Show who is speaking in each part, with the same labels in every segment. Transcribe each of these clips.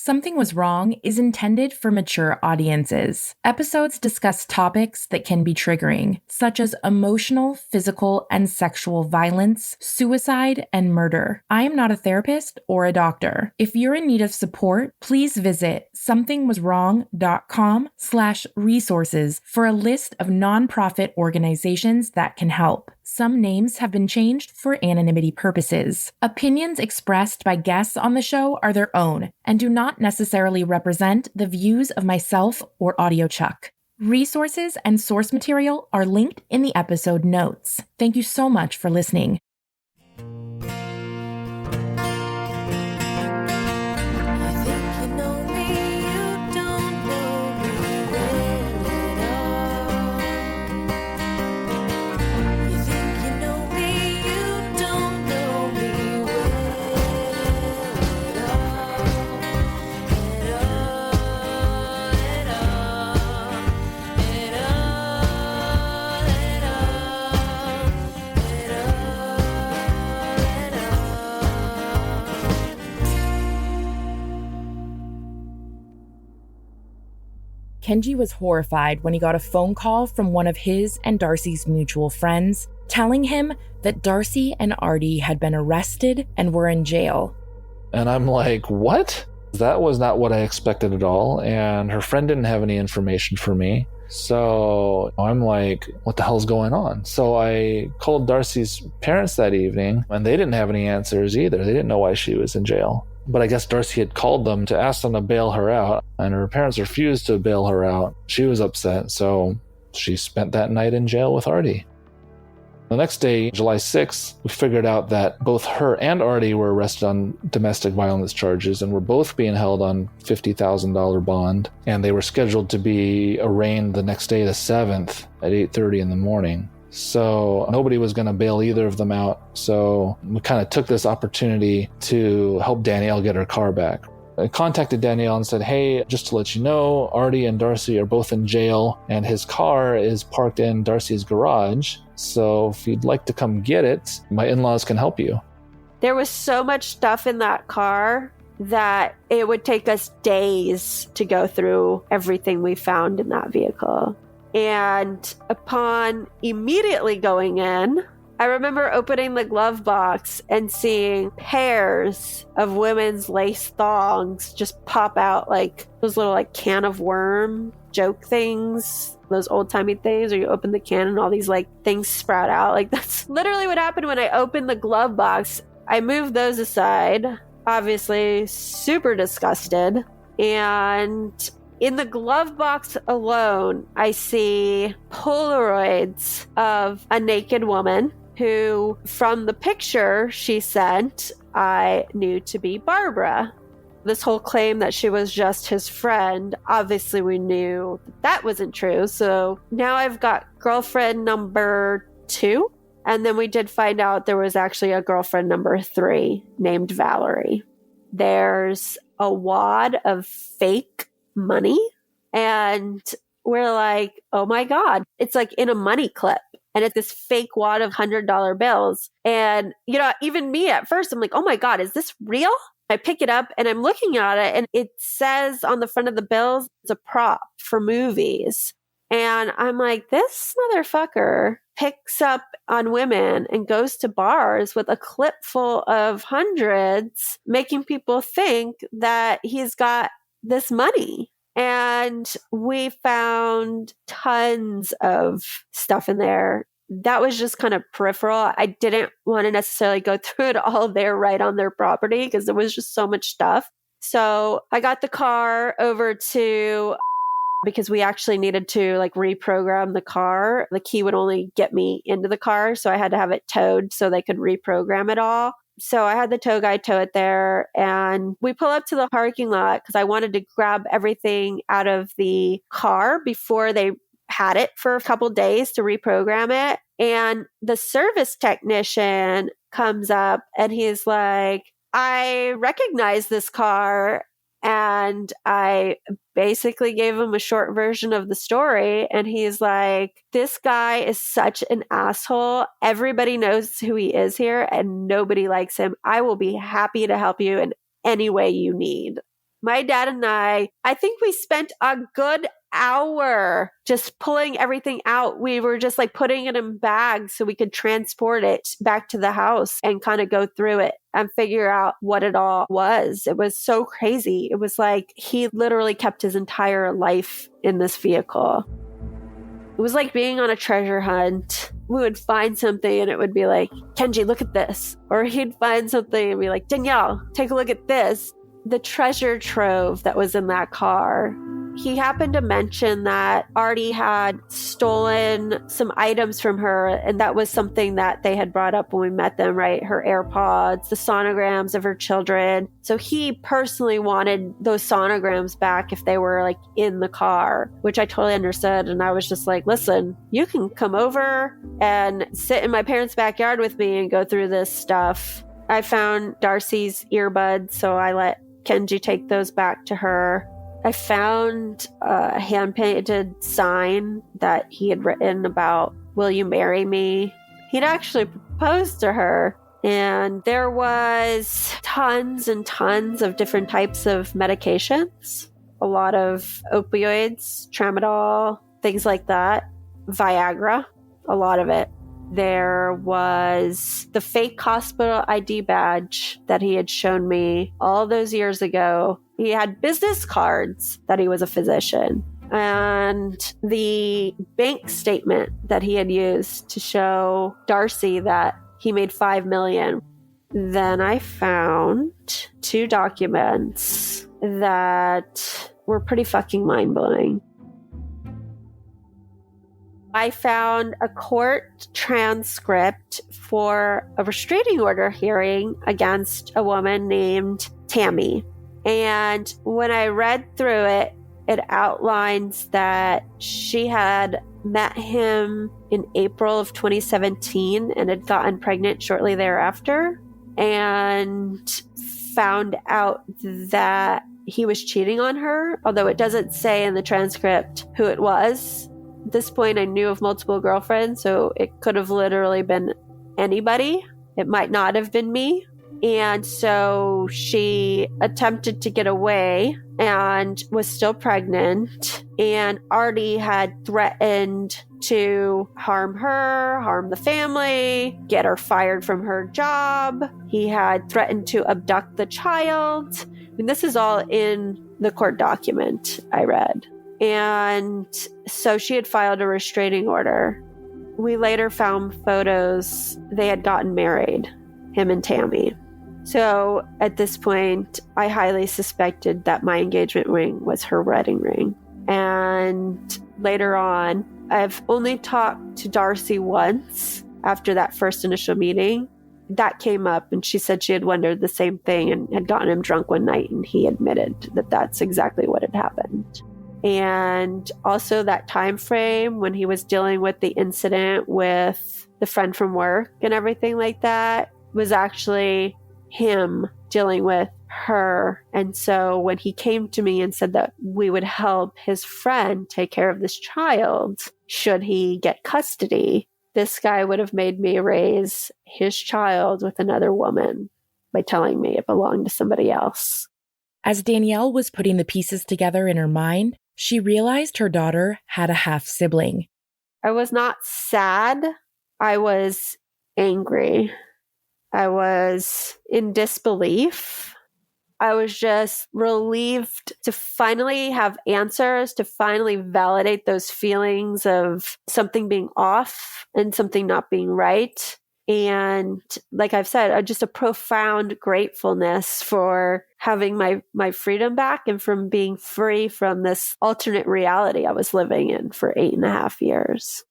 Speaker 1: Something Was Wrong is intended for mature audiences. Episodes discuss topics that can be triggering, such as emotional, physical, and sexual violence, suicide, and murder. I am not a therapist or a doctor. If you're in need of support, please visit somethingwaswrong.com/resources for a list of nonprofit organizations that can help. Some names have been changed for anonymity purposes. Opinions expressed by guests on the show are their own and do not necessarily represent the views of myself or AudioChuck. Resources and source material are linked in the episode notes. Thank you so much for listening. Kenji was horrified when he got a phone call from one of his and Darcy's mutual friends, telling him that Darcy and Ardie had been arrested and were in jail.
Speaker 2: And I'm like, what? That was not what I expected at all, and her friend didn't have any information for me. So I'm like, what the hell's going on? So I called Darcy's parents that evening, and they didn't have any answers either. They didn't know why she was in jail. But I guess Darcy had called them to ask them to bail her out, and her parents refused to bail her out. She was upset, so she spent that night in jail with Ardie. The next day, July 6th, we figured out that both her and Ardie were arrested on domestic violence charges and were both being held on $50,000 bond, and they were scheduled to be arraigned the next day, the 7th, at 8:30 in the morning. So nobody was going to bail either of them out. So we kind of took this opportunity to help Danielle get her car back. I contacted Danielle and said, hey, just to let you know, Ardie and Darcy are both in jail and his car is parked in Darcy's garage. So if you'd like to come get it, my in-laws can help you.
Speaker 3: There was so much stuff in that car that it would take us days to go through everything we found in that vehicle. And upon immediately going in, I remember opening the glove box and seeing pairs of women's lace thongs just pop out, like those little like can of worm joke things, those old-timey things where you open the can and all these like things sprout out. Like that's literally what happened when I opened the glove box. I moved those aside, obviously super disgusted, and in the glove box alone, I see Polaroids of a naked woman who, from the picture she sent, I knew to be Barbara. This whole claim that she was just his friend, obviously we knew that wasn't true. So now I've got girlfriend number 2. And then we did find out there was actually a girlfriend number 3 named Valerie. There's a wad of fake money, and we're like, oh my god, it's like in a money clip, and it's this fake wad of $100 bills. And even me at first, I'm like, oh my god, is this real? I pick it up and I'm looking at it, and it says on the front of the bills it's a prop for movies. And I'm like, this motherfucker picks up on women and goes to bars with a clip full of hundreds, making people think that he's got this money. And we found tons of stuff in there. That was just kind of peripheral. I didn't want to necessarily go through it all there right on their property because there was just so much stuff. So I got the car over to, because we actually needed to like reprogram the car. The key would only get me into the car, so I had to have it towed so they could reprogram it all. So I had the tow guy tow it there, and we pull up to the parking lot because I wanted to grab everything out of the car before they had it for a couple days to reprogram it. And the service technician comes up and he's like, I recognize this car. And I basically gave him a short version of the story. And he's like, this guy is such an asshole. Everybody knows who he is here and nobody likes him. I will be happy to help you in any way you need. My dad and I think we spent a good hour just pulling everything out. We were just like putting it in bags so we could transport it back to the house and kind of go through it and figure out what it all was. It was so crazy. It was like he literally kept his entire life in this vehicle. It was like being on a treasure hunt. We would find something and it would be like, Kenji, look at this. Or he'd find something and be like, Danielle, take a look at this. The treasure trove that was in that car. He happened to mention that Ardie had stolen some items from her, and that was something that they had brought up when we met them, right? Her AirPods, the sonograms of her children. So he personally wanted those sonograms back if they were like in the car, which I totally understood. And I was just like, listen, you can come over and sit in my parents' backyard with me and go through this stuff. I found Darcy's earbuds, so I let Kenji take those back to her. I found a hand-painted sign that he had written about, will you marry me? He'd actually proposed to her, and there was tons and tons of different types of medications, a lot of opioids, tramadol, things like that, Viagra, a lot of it. There was the fake hospital ID badge that he had shown me all those years ago. He had business cards that he was a physician, and the bank statement that he had used to show Darcy that he made $5 million. Then I found 2 documents that were pretty fucking mind-blowing. I found a court transcript for a restraining order hearing against a woman named Tammy. And when I read through it, it outlines that she had met him in April of 2017 and had gotten pregnant shortly thereafter, and found out that he was cheating on her, although it doesn't say in the transcript who it was. At this point, I knew of multiple girlfriends, so it could have literally been anybody. It might not have been me. And so she attempted to get away and was still pregnant. And Ardie had threatened to harm her, harm the family, get her fired from her job. He had threatened to abduct the child. I mean, this is all in the court document I read. And so she had filed a restraining order. We later found photos. They had gotten married, him and Tammy. So at this point, I highly suspected that my engagement ring was her wedding ring. And later on, I've only talked to Darcy once after that first initial meeting. That came up, and she said she had wondered the same thing and had gotten him drunk one night, and he admitted that that's exactly what had happened. And also that time frame when he was dealing with the incident with the friend from work and everything like that was actually him dealing with her. And so when he came to me and said that we would help his friend take care of this child should he get custody, this guy would have made me raise his child with another woman by telling me it belonged to somebody else.
Speaker 1: As Danielle was putting the pieces together in her mind, she realized her daughter had a half-sibling.
Speaker 3: I was not sad. I was angry. I was in disbelief. I was just relieved to finally have answers, to finally validate those feelings of something being off and something not being right. And like I've said, just a profound gratefulness for having my freedom back and from being free from this alternate reality I was living in for 8.5 years.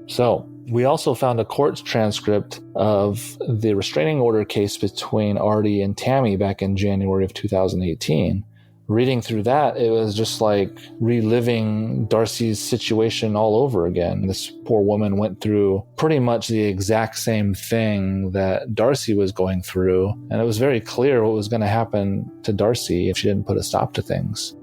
Speaker 2: So we also found a court transcript of the restraining order case between Ardie and Tammy back in January of 2018. Reading through that, it was just like reliving Darcy's situation all over again. This poor woman went through pretty much the exact same thing that Darcy was going through, and it was very clear what was going to happen to Darcy if she didn't put a stop to things.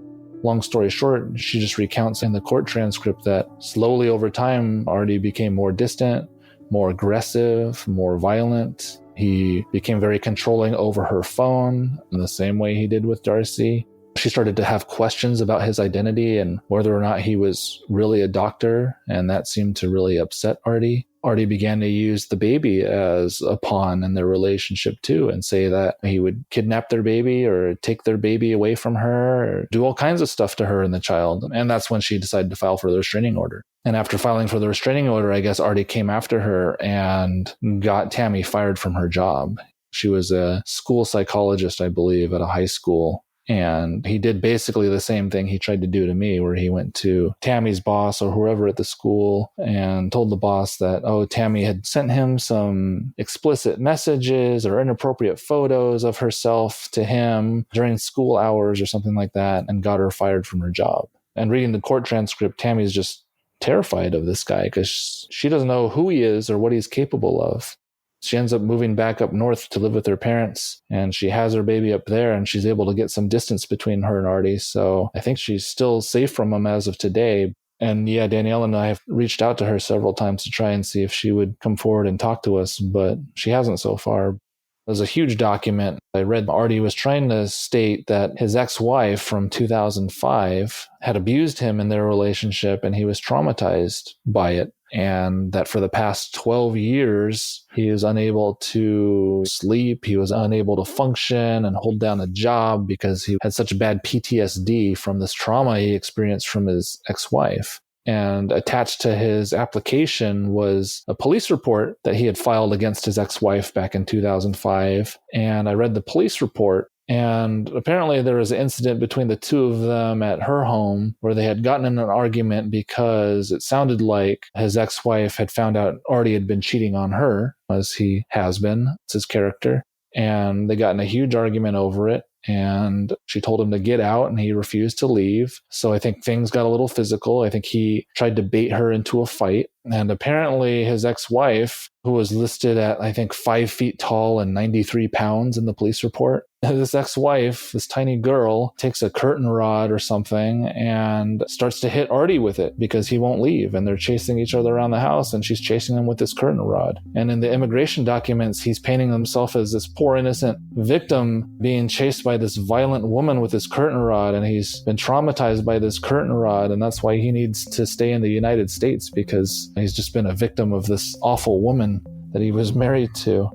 Speaker 2: Long story short, she just recounts in the court transcript that slowly over time, Ardie became more distant, more aggressive, more violent. He became very controlling over her phone in the same way he did with Darcy. She started to have questions about his identity and whether or not he was really a doctor, and that seemed to really upset Ardie. Ardie began to use the baby as a pawn in their relationship too, and say that he would kidnap their baby or take their baby away from her or do all kinds of stuff to her and the child. And that's when she decided to file for the restraining order. And after filing for the restraining order, I guess Ardie came after her and got Tammy fired from her job. She was a school psychologist, I believe, at a high school. And he did basically the same thing he tried to do to me, where he went to Tammy's boss or whoever at the school and told the boss that, Tammy had sent him some explicit messages or inappropriate photos of herself to him during school hours or something like that, and got her fired from her job. And reading the court transcript, Tammy's just terrified of this guy because she doesn't know who he is or what he's capable of. She ends up moving back up north to live with her parents, and she has her baby up there, and she's able to get some distance between her and Ardie. So I think she's still safe from him as of today. And yeah, Danielle and I have reached out to her several times to try and see if she would come forward and talk to us, but she hasn't so far. There's a huge document. I read Ardie was trying to state that his ex-wife from 2005 had abused him in their relationship, and he was traumatized by it. And that for the past 12 years, he was unable to sleep. He was unable to function and hold down a job because he had such bad PTSD from this trauma he experienced from his ex-wife. And attached to his application was a police report that he had filed against his ex-wife back in 2005. And I read the police report, and apparently there was an incident between the two of them at her home where they had gotten in an argument because it sounded like his ex-wife had found out Ardie had been cheating on her, as he has been. It's his character. And they got in a huge argument over it. And she told him to get out, and he refused to leave. So I think things got a little physical. I think he tried to bait her into a fight. And apparently his ex-wife, who was listed at, I think, 5 feet tall and 93 pounds in the police report, this ex-wife, this tiny girl, takes a curtain rod or something and starts to hit Ardie with it because he won't leave. And they're chasing each other around the house, and she's chasing him with this curtain rod. And in the immigration documents, he's painting himself as this poor innocent victim being chased by this violent woman with this curtain rod. And he's been traumatized by this curtain rod. And that's why he needs to stay in the United States, because he's just been a victim of this awful woman that he was married to.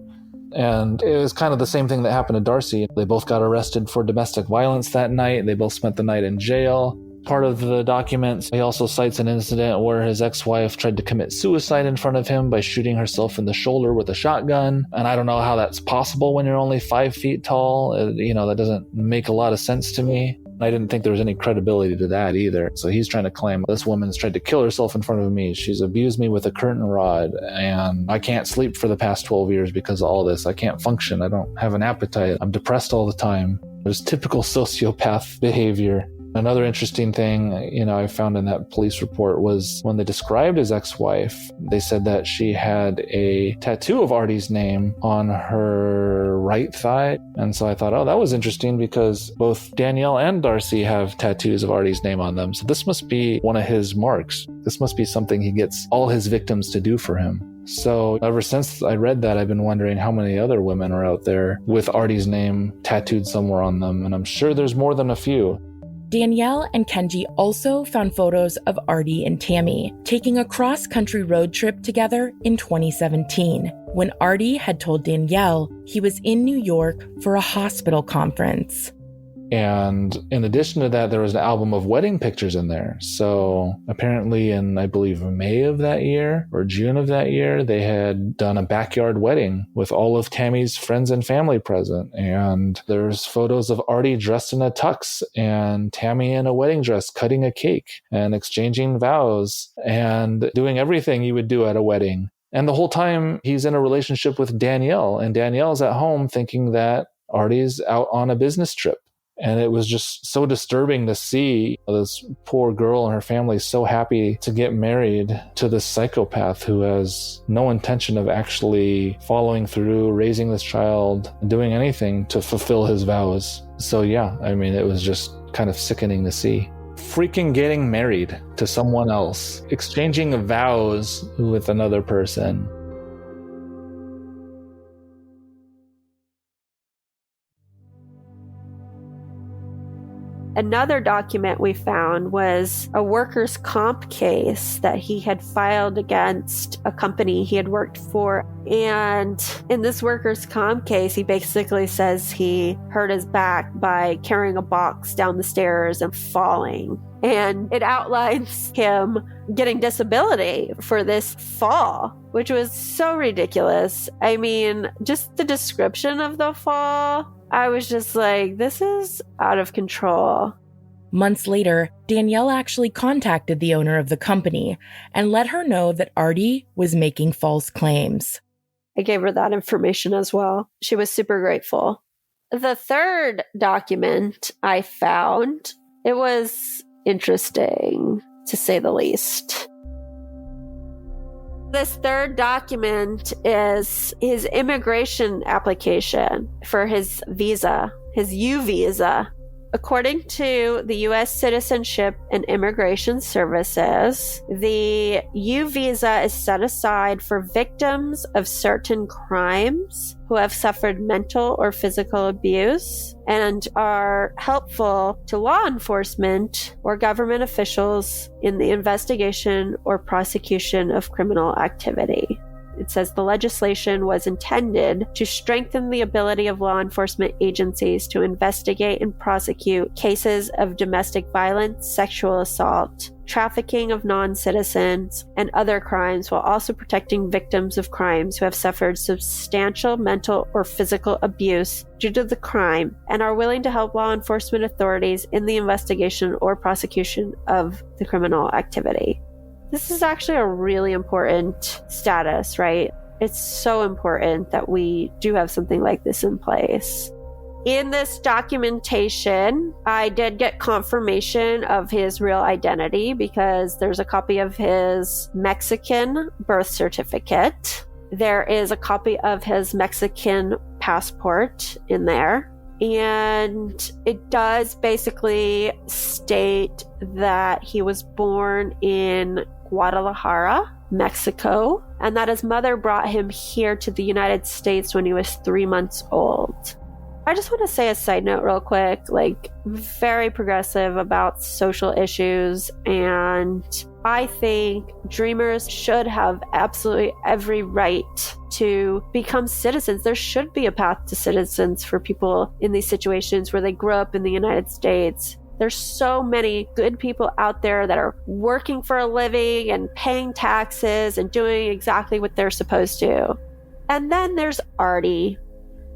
Speaker 2: And it was kind of the same thing that happened to Darcy. They both got arrested for domestic violence that night. They both spent the night in jail. Part of the documents, he also cites an incident where his ex-wife tried to commit suicide in front of him by shooting herself in the shoulder with a shotgun. And I don't know how that's possible when you're only 5 feet tall. That doesn't make a lot of sense to me. I didn't think there was any credibility to that either. So he's trying to claim this woman's tried to kill herself in front of me. She's abused me with a curtain rod, and I can't sleep for the past 12 years because of all this. I can't function. I don't have an appetite. I'm depressed all the time. There's typical sociopath behavior. Another interesting thing, I found in that police report was when they described his ex-wife, they said that she had a tattoo of Ardie's name on her right thigh. And so I thought, that was interesting because both Danielle and Darcy have tattoos of Ardie's name on them. So this must be one of his marks. This must be something he gets all his victims to do for him. So ever since I read that, I've been wondering how many other women are out there with Ardie's name tattooed somewhere on them. And I'm sure there's more than a few.
Speaker 1: Danielle and Kenji also found photos of Ardie and Tammy taking a cross-country road trip together in 2017, when Ardie had told Danielle he was in New York for a hospital conference.
Speaker 2: And in addition to that, there was an album of wedding pictures in there. So apparently in, I believe, May of that year or June of that year, they had done a backyard wedding with all of Tammy's friends and family present. And there's photos of Ardie dressed in a tux and Tammy in a wedding dress cutting a cake and exchanging vows and doing everything you would do at a wedding. And the whole time he's in a relationship with Danielle, and Danielle's at home thinking that Ardie's out on a business trip. And it was just so disturbing to see this poor girl and her family so happy to get married to this psychopath who has no intention of actually following through, raising this child, doing anything to fulfill his vows. So yeah, it was just kind of sickening to see. Freaking getting married to someone else, exchanging vows with another person.
Speaker 3: Another document we found was a workers' comp case that he had filed against a company he had worked for. And in this workers' comp case, he basically says he hurt his back by carrying a box down the stairs and falling. And it outlines him getting disability for this fall, which was so ridiculous. I mean, just the description of the fall, I was just like, this is out of control.
Speaker 1: Months later, Danielle actually contacted the owner of the company and let her know that Ardie was making false claims.
Speaker 3: I gave her that information as well. She was super grateful. The third document I found, it was interesting, to say the least. This third document is his immigration application for his visa, his U visa. According to the U.S. Citizenship and Immigration Services, the U visa is set aside for victims of certain crimes who have suffered mental or physical abuse and are helpful to law enforcement or government officials in the investigation or prosecution of criminal activity. It says the legislation was intended to strengthen the ability of law enforcement agencies to investigate and prosecute cases of domestic violence, sexual assault, trafficking of non-citizens, and other crimes, while also protecting victims of crimes who have suffered substantial mental or physical abuse due to the crime and are willing to help law enforcement authorities in the investigation or prosecution of the criminal activity. This is actually a really important status, right? It's so important that we do have something like this in place. In this documentation, I did get confirmation of his real identity because there's a copy of his Mexican birth certificate. There is a copy of his Mexican passport in there. And it does basically state that he was born in Guadalajara, Mexico, and that his mother brought him here to the United States when he was 3 months old. I just want to say a side note real quick, very progressive about social issues, and I think dreamers should have absolutely every right to become citizens. There should be a path to citizens for people in these situations where they grew up in the United States. There's so many good people out there that are working for a living and paying taxes and doing exactly what they're supposed to. And then there's Ardie.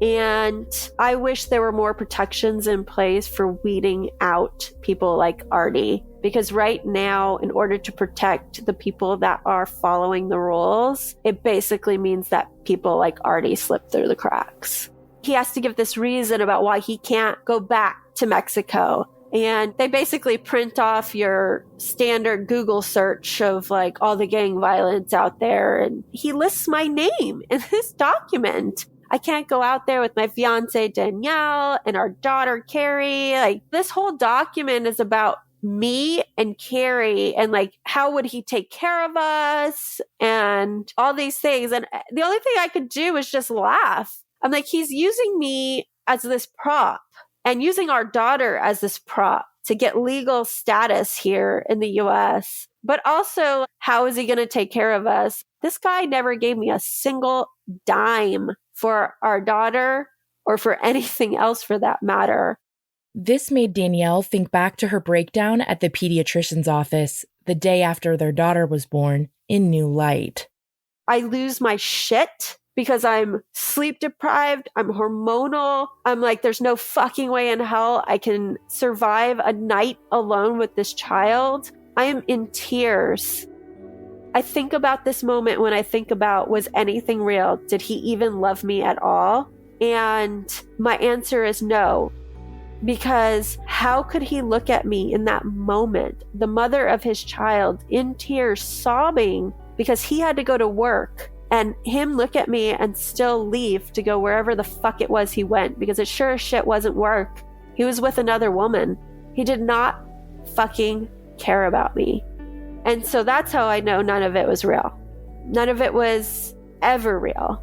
Speaker 3: And I wish there were more protections in place for weeding out people like Ardie. Because right now, in order to protect the people that are following the rules, it basically means that people like Ardie slip through the cracks. He has to give this reason about why he can't go back to Mexico. And they basically print off your standard Google search of all the gang violence out there. And he lists my name in this document. I can't go out there with my fiance Danielle and our daughter Carrie. This whole document is about me and Carrie and how would he take care of us and all these things. And the only thing I could do is just laugh. I'm like, he's using me as this prop and using our daughter as this prop to get legal status here in the US. But also, how is he going to take care of us? This guy never gave me a single dime for our daughter or for anything else for that matter.
Speaker 1: This made Danielle think back to her breakdown at the pediatrician's office the day after their daughter was born in new light.
Speaker 3: I lose my shit because I'm sleep deprived, I'm hormonal, I'm like, there's no fucking way in hell I can survive a night alone with this child. I am in tears. I think about this moment when I think about, was anything real? Did he even love me at all? And my answer is no. Because how could he look at me in that moment, the mother of his child, in tears, sobbing because he had to go to work, and him look at me and still leave to go wherever the fuck it was he went, because it sure as shit wasn't work. He was with another woman. He did not fucking care about me. And so that's how I know none of it was real. None of it was ever real.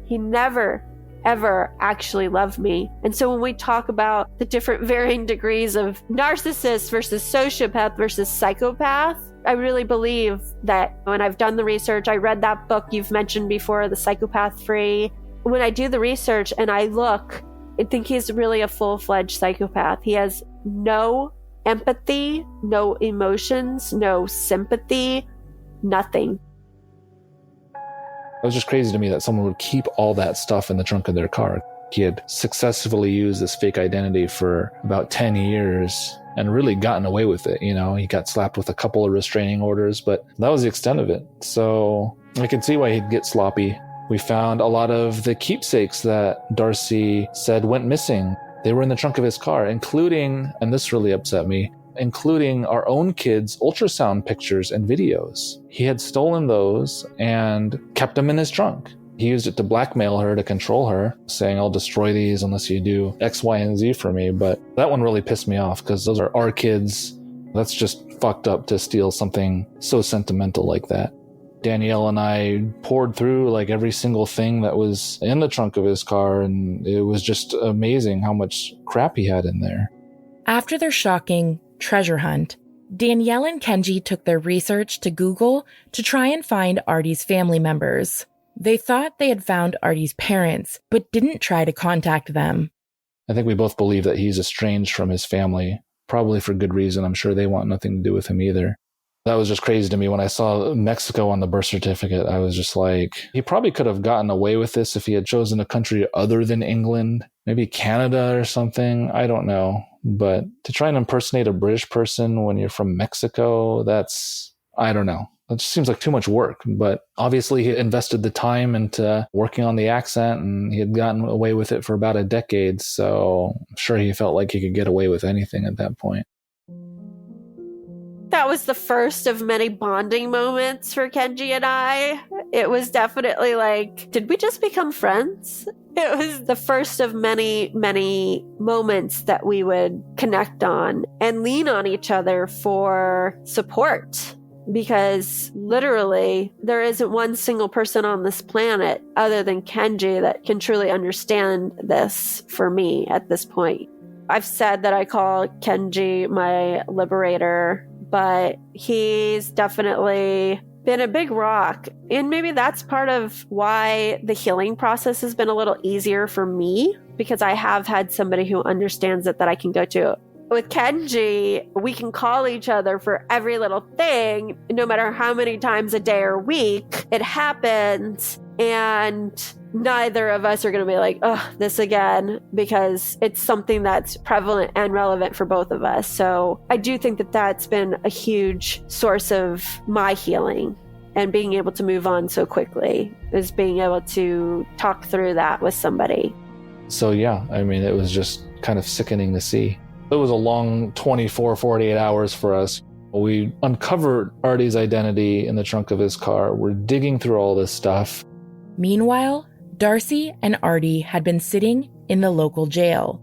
Speaker 3: He never ever actually love me. And so when we talk about the different varying degrees of narcissist versus sociopath versus psychopath, I really believe that when I've done the research, I read that book you've mentioned before, The Psychopath Free. When I do the research and I look, I think he's really a full-fledged psychopath. He has no empathy, no emotions, no sympathy, nothing.
Speaker 2: It was just crazy to me that someone would keep all that stuff in the trunk of their car. He had successfully used this fake identity for about 10 years and really gotten away with it. You know, he got slapped with a couple of restraining orders, but that was the extent of it. So I can see why he'd get sloppy. We found a lot of the keepsakes that Darcy said went missing. They were in the trunk of his car, including, and this really upset me, including our own kids' ultrasound pictures and videos. He had stolen those and kept them in his trunk. He used it to blackmail her, to control her, saying, I'll destroy these unless you do X, Y, and Z for me. But that one really pissed me off because those are our kids. That's just fucked up to steal something so sentimental like that. Danielle and I poured through like every single thing that was in the trunk of his car, and it was just amazing how much crap he had in there.
Speaker 1: After their shocking treasure hunt, Danielle and Kenji took their research to Google to try and find Ardie's family members. They thought they had found Ardie's parents, but didn't try to contact them.
Speaker 2: I think we both believe that he's estranged from his family, probably for good reason. I'm sure they want nothing to do with him either. That was just crazy to me. When I saw Mexico on the birth certificate, I was just like, he probably could have gotten away with this if he had chosen a country other than England, maybe Canada or something. I don't know. But to try and impersonate a British person when you're from Mexico, that's, I don't know. It just seems like too much work. But obviously he invested the time into working on the accent, and he had gotten away with it for about a decade. So I'm sure he felt like he could get away with anything at that point.
Speaker 3: That was the first of many bonding moments for Kenji and I. It was definitely like, did we just become friends? It was the first of many, many moments that we would connect on and lean on each other for support. Because literally, there isn't one single person on this planet other than Kenji that can truly understand this for me at this point. I've said that I call Kenji my liberator, but he's definitely been a big rock. And maybe that's part of why the healing process has been a little easier for me, because I have had somebody who understands it that I can go to. With Kenji, we can call each other for every little thing, no matter how many times a day or week it happens. And neither of us are going to be like, oh, this again, because it's something that's prevalent and relevant for both of us. So I do think that that's been a huge source of my healing, and being able to move on so quickly is being able to talk through that with somebody.
Speaker 2: So yeah, I mean, it was just kind of sickening to see. It was a long 24, 48 hours for us. We uncovered Ardie's identity in the trunk of his car. We're digging through all this stuff.
Speaker 1: Meanwhile, Darcy and Ardie had been sitting in the local jail.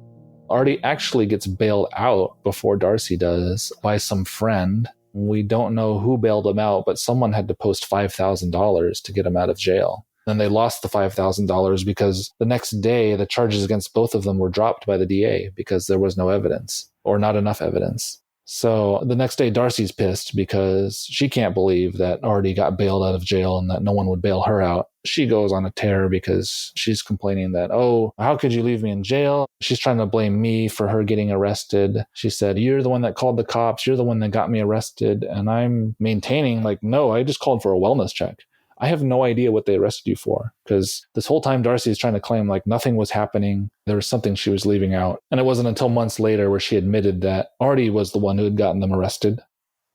Speaker 2: Ardie actually gets bailed out before Darcy does by some friend. We don't know who bailed him out, but someone had to post $5,000 to get him out of jail. Then they lost the $5,000 because the next day the charges against both of them were dropped by the DA because there was no evidence, or not enough evidence. So the next day Darcy's pissed because she can't believe that Ardie got bailed out of jail and that no one would bail her out. She goes on a tear because she's complaining that, oh, how could you leave me in jail? She's trying to blame me for her getting arrested. She said, you're the one that called the cops. You're the one that got me arrested. And I'm maintaining like, no, I just called for a wellness check. I have no idea what they arrested you for, because this whole time Darcy is trying to claim like nothing was happening. There was something she was leaving out. And it wasn't until months later where she admitted that Ardie was the one who had gotten them arrested.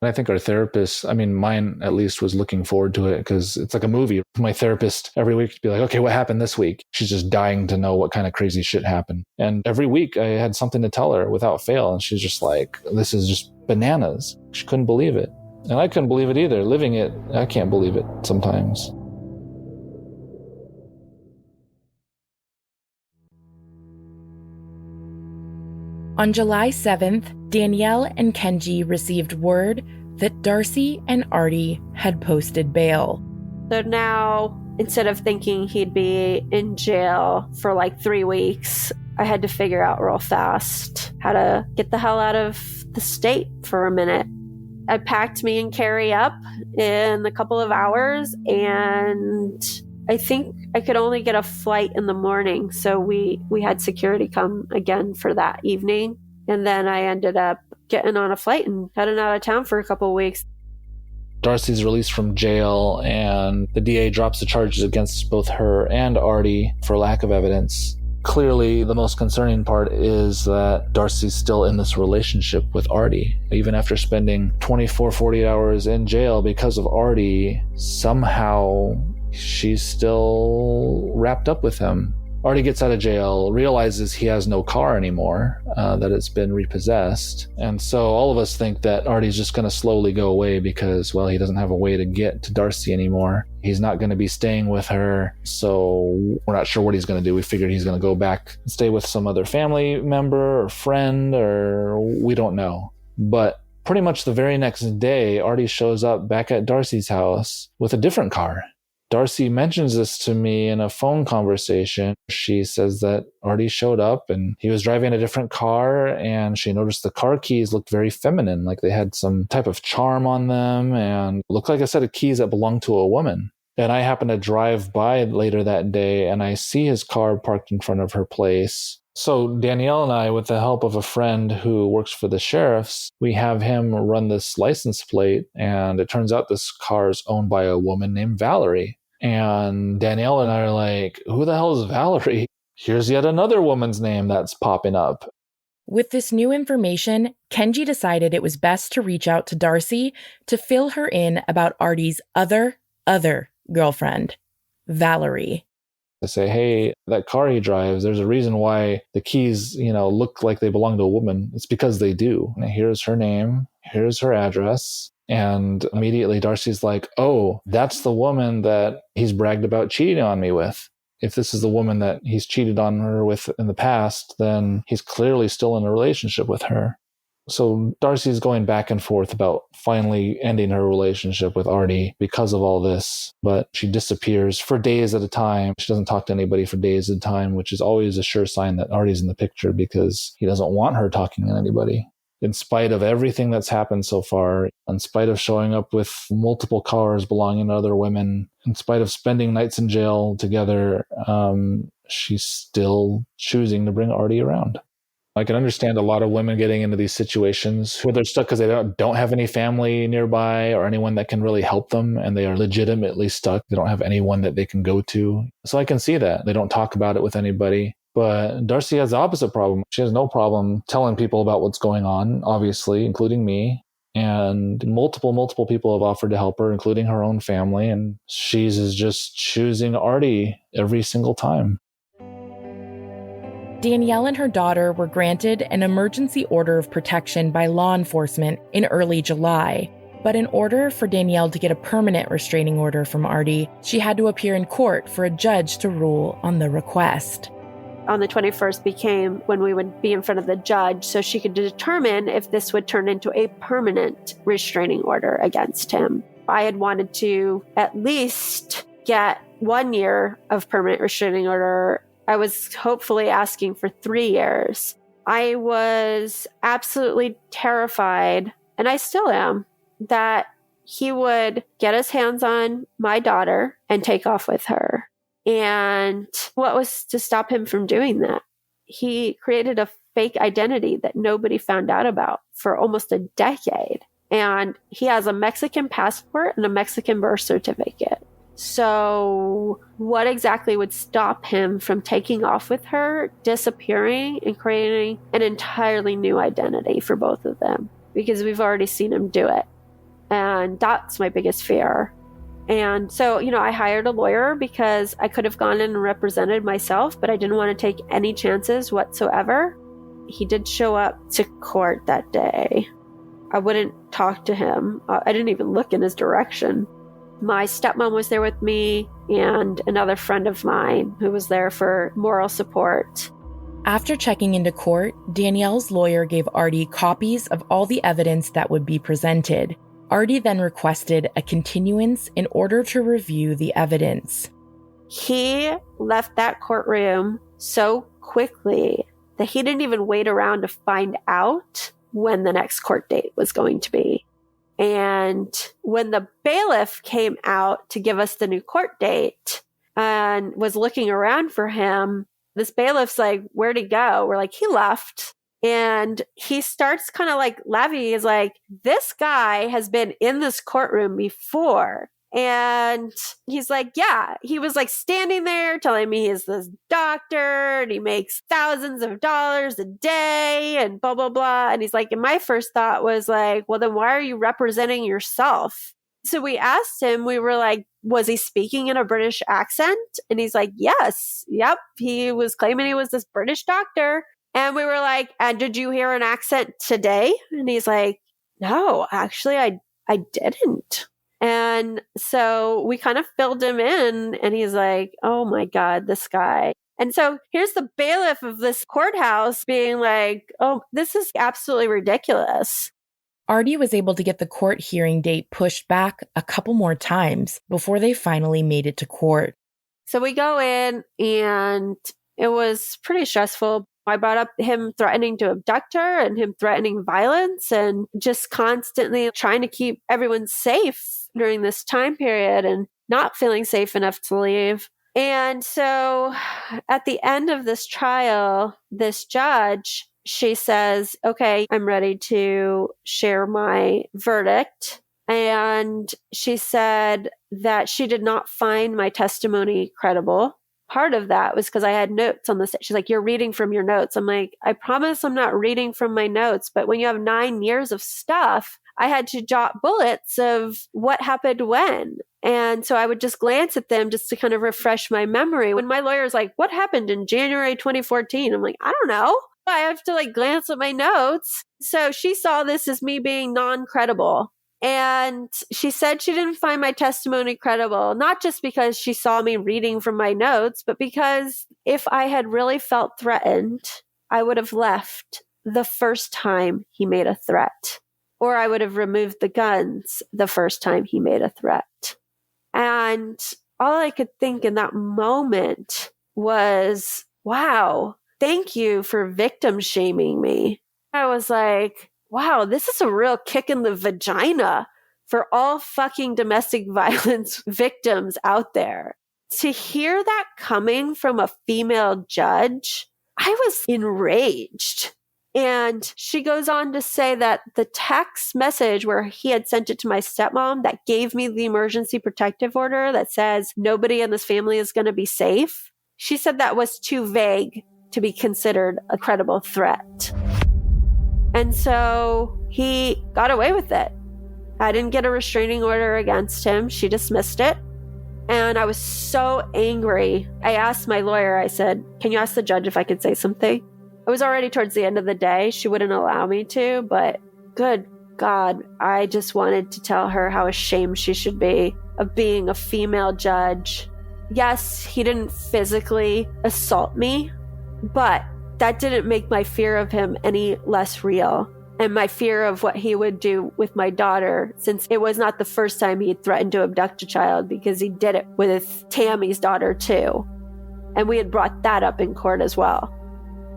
Speaker 2: And I think our therapist, I mean, mine at least, was looking forward to it because it's like a movie. My therapist every week would be like, okay, what happened this week? She's just dying to know what kind of crazy shit happened. And every week I had something to tell her without fail. And she's just like, this is just bananas. She couldn't believe it. And I couldn't believe it either. Living it, I can't believe it sometimes.
Speaker 1: On July 7th, Danielle and Kenji received word that Darcy and Ardie had posted bail.
Speaker 3: So now instead of thinking he'd be in jail for like 3 weeks, I had to figure out real fast how to get the hell out of the state for a minute. I packed me and Carrie up in a couple of hours, and I think I could only get a flight in the morning. So we had security come again for that evening. And then I ended up getting on a flight and heading out of town for a couple of weeks.
Speaker 2: Darcy's released from jail, and the DA drops the charges against both her and Ardie for lack of evidence. Clearly, the most concerning part is that Darcy's still in this relationship with Ardie. Even after spending 40 hours in jail because of Ardie, somehow she's still wrapped up with him. Ardie gets out of jail, realizes he has no car anymore, that it's been repossessed. And so all of us think that Ardie's just going to slowly go away because, well, he doesn't have a way to get to Darcy anymore. He's not going to be staying with her, so we're not sure what he's going to do. We figured he's going to go back and stay with some other family member or friend, or we don't know. But pretty much the very next day, Ardie shows up back at Darcy's house with a different car. Darcy mentions this to me in a phone conversation. She says that Ardie showed up and he was driving a different car, and she noticed the car keys looked very feminine, like they had some type of charm on them and looked like a set of keys that belonged to a woman. And I happened to drive by later that day and I see his car parked in front of her place. So Danielle and I, with the help of a friend who works for the sheriffs, we have him run this license plate, and it turns out this car is owned by a woman named Valerie. And Danielle and I are like, who the hell is Valerie? Here's yet another woman's name that's popping up.
Speaker 1: With this new information, Kenji decided it was best to reach out to Darcy to fill her in about Ardie's other girlfriend, Valerie.
Speaker 2: I say, hey, that car he drives, there's a reason why the keys, look like they belong to a woman. It's because they do. And here's her name. Here's her address. And immediately Darcy's like, oh, that's the woman that he's bragged about cheating on me with. If this is the woman that he's cheated on her with in the past, then he's clearly still in a relationship with her. So Darcy's going back and forth about finally ending her relationship with Ardie because of all this, but she disappears for days at a time. She doesn't talk to anybody for days at a time, which is always a sure sign that Ardie's in the picture because he doesn't want her talking to anybody. In spite of everything that's happened so far, in spite of showing up with multiple cars belonging to other women, in spite of spending nights in jail together, she's still choosing to bring Ardie around. I can understand a lot of women getting into these situations where they're stuck because they don't have any family nearby or anyone that can really help them, and they are legitimately stuck. They don't have anyone that they can go to. So I can see that. They don't talk about it with anybody. But Darcy has the opposite problem. She has no problem telling people about what's going on, obviously, including me. And multiple people have offered to help her, including her own family. And she's just choosing Ardie every single time.
Speaker 1: Danielle and her daughter were granted an emergency order of protection by law enforcement in early July. But in order for Danielle to get a permanent restraining order from Ardie, she had to appear in court for a judge to rule on the request.
Speaker 3: On the 21st became when we would be in front of the judge so she could determine if this would turn into a permanent restraining order against him. I had wanted to at least get 1 year of permanent restraining order. I was hopefully asking for 3 years. I was absolutely terrified, and I still am, that he would get his hands on my daughter and take off with her. And what was to stop him from doing that? He created a fake identity that nobody found out about for almost a decade. And he has a Mexican passport and a Mexican birth certificate. So what exactly would stop him from taking off with her, disappearing, and creating an entirely new identity for both of them? Because we've already seen him do it. And that's my biggest fear. And so, I hired a lawyer because I could have gone in and represented myself, but I didn't want to take any chances whatsoever. He did show up to court that day. I wouldn't talk to him. I didn't even look in his direction. My stepmom was there with me and another friend of mine who was there for moral support.
Speaker 1: After checking into court, Danielle's lawyer gave Ardie copies of all the evidence that would be presented. Ardie then requested a continuance in order to review the evidence.
Speaker 3: He left that courtroom so quickly that he didn't even wait around to find out when the next court date was going to be. And when the bailiff came out to give us the new court date and was looking around for him, this bailiff's like, where'd he go? We're like, he left. And he starts kind of like laughing. He's like, this guy has been in this courtroom before. And he's like, yeah, he was like standing there telling me he's this doctor and he makes thousands of dollars a day and blah, blah, blah. And he's like, and my first thought was like, well, then why are you representing yourself? So we asked him, we were like, was he speaking in a British accent? And he's like, yes, yep. He was claiming he was this British doctor. And we were like, and did you hear an accent today? And he's like, no, actually, I didn't. And so we kind of filled him in and he's like, oh my God, this guy. And so here's the bailiff of this courthouse being like, oh, this is absolutely ridiculous.
Speaker 1: Ardie was able to get the court hearing date pushed back a couple more times before they finally made it to court.
Speaker 3: So we go in and it was pretty stressful. I brought up him threatening to abduct her and him threatening violence and just constantly trying to keep everyone safe during this time period and not feeling safe enough to leave. And so at the end of this trial, this judge, she says, okay, I'm ready to share my verdict. And she said that she did not find my testimony credible. Part of that was because I had notes on this. She's like, you're reading from your notes. I'm like, I promise I'm not reading from my notes. But when you have 9 years of stuff, I had to jot bullets of what happened when. And so I would just glance at them just to kind of refresh my memory. When my lawyer's like, what happened in January 2014? I'm like, I don't know. I have to like glance at my notes. So she saw this as me being non-credible. And she said she didn't find my testimony credible, not just because she saw me reading from my notes, but because if I had really felt threatened, I would have left the first time he made a threat, or I would have removed the guns the first time he made a threat. And all I could think in that moment was, wow, thank you for victim shaming me. I was like, wow, this is a real kick in the vagina for all fucking domestic violence victims out there. To hear that coming from a female judge, I was enraged. And she goes on to say that the text message where he had sent it to my stepmom that gave me the emergency protective order that says nobody in this family is going to be safe, she said that was too vague to be considered a credible threat. And so he got away with it. I didn't get a restraining order against him. She dismissed it. And I was so angry. I asked my lawyer, I said, can you ask the judge if I could say something? It was already towards the end of the day. She wouldn't allow me to, but good God, I just wanted to tell her how ashamed she should be of being a female judge. Yes, he didn't physically assault me, but that didn't make my fear of him any less real. And my fear of what he would do with my daughter, since it was not the first time he had threatened to abduct a child, because he did it with Tammy's daughter too. And we had brought that up in court as well.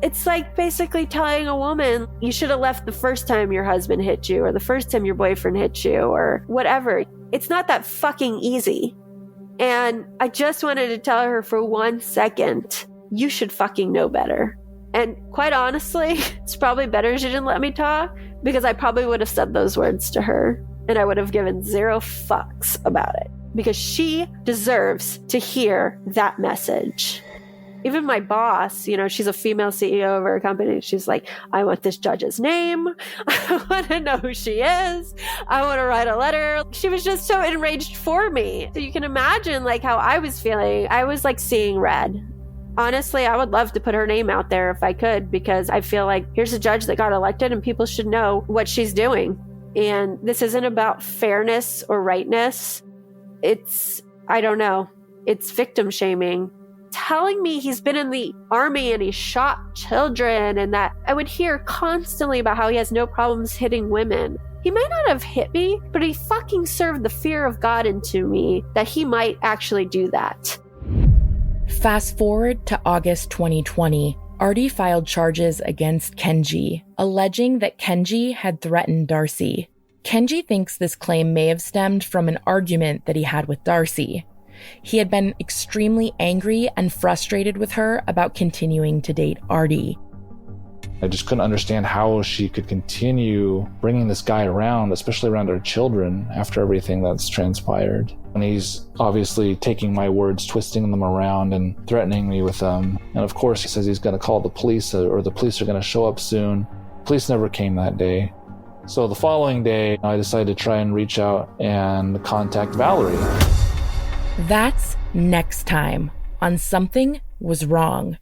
Speaker 3: It's like basically telling a woman, you should have left the first time your husband hit you, or the first time your boyfriend hit you, or whatever. It's not that fucking easy. And I just wanted to tell her for 1 second, you should fucking know better. And quite honestly, it's probably better she didn't let me talk, because I probably would have said those words to her and I would have given 0 fucks about it, because she deserves to hear that message. Even my boss, you know, she's a female CEO of her company. She's like, I want this judge's name. I want to know who she is. I want to write a letter. She was just so enraged for me. So you can imagine like how I was feeling. I was like seeing red. Honestly, I would love to put her name out there if I could, because I feel like here's a judge that got elected and people should know what she's doing. And this isn't about fairness or rightness. It's, I don't know, it's victim shaming. Telling me he's been in the army and he shot children, and that I would hear constantly about how he has no problems hitting women. He might not have hit me, but he fucking served the fear of God into me that he might actually do that.
Speaker 1: Fast forward to August 2020. Ardie filed charges against Kenji, alleging that Kenji had threatened Darcy. Kenji thinks this claim may have stemmed from an argument that he had with Darcy. He had been extremely angry and frustrated with her about continuing to date Ardie.
Speaker 2: I just couldn't understand how she could continue bringing this guy around, especially around her children, after everything that's transpired. And he's obviously taking my words, twisting them around and threatening me with them. And of course, he says he's going to call the police, or the police are going to show up soon. Police never came that day. So the following day, I decided to try and reach out and contact Valerie.
Speaker 1: That's next time on Something Was Wrong.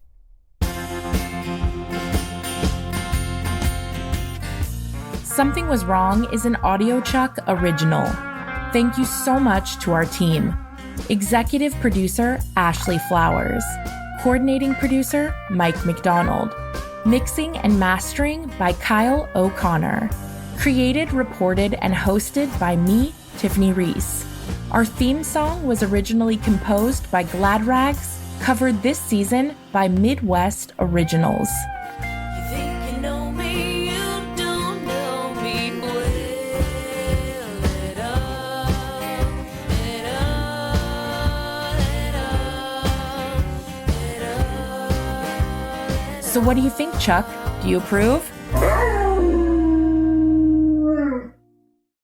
Speaker 1: Something Was Wrong is an AudioChuck original. Thank you so much to our team. Executive producer, Ashley Flowers. Coordinating producer, Mike McDonald. Mixing and mastering by Kyle O'Connor. Created, reported, and hosted by me, Tiffany Reese. Our theme song was originally composed by Glad Rags, covered this season by Midwest Originals. So what do you think, Chuck? Do you approve?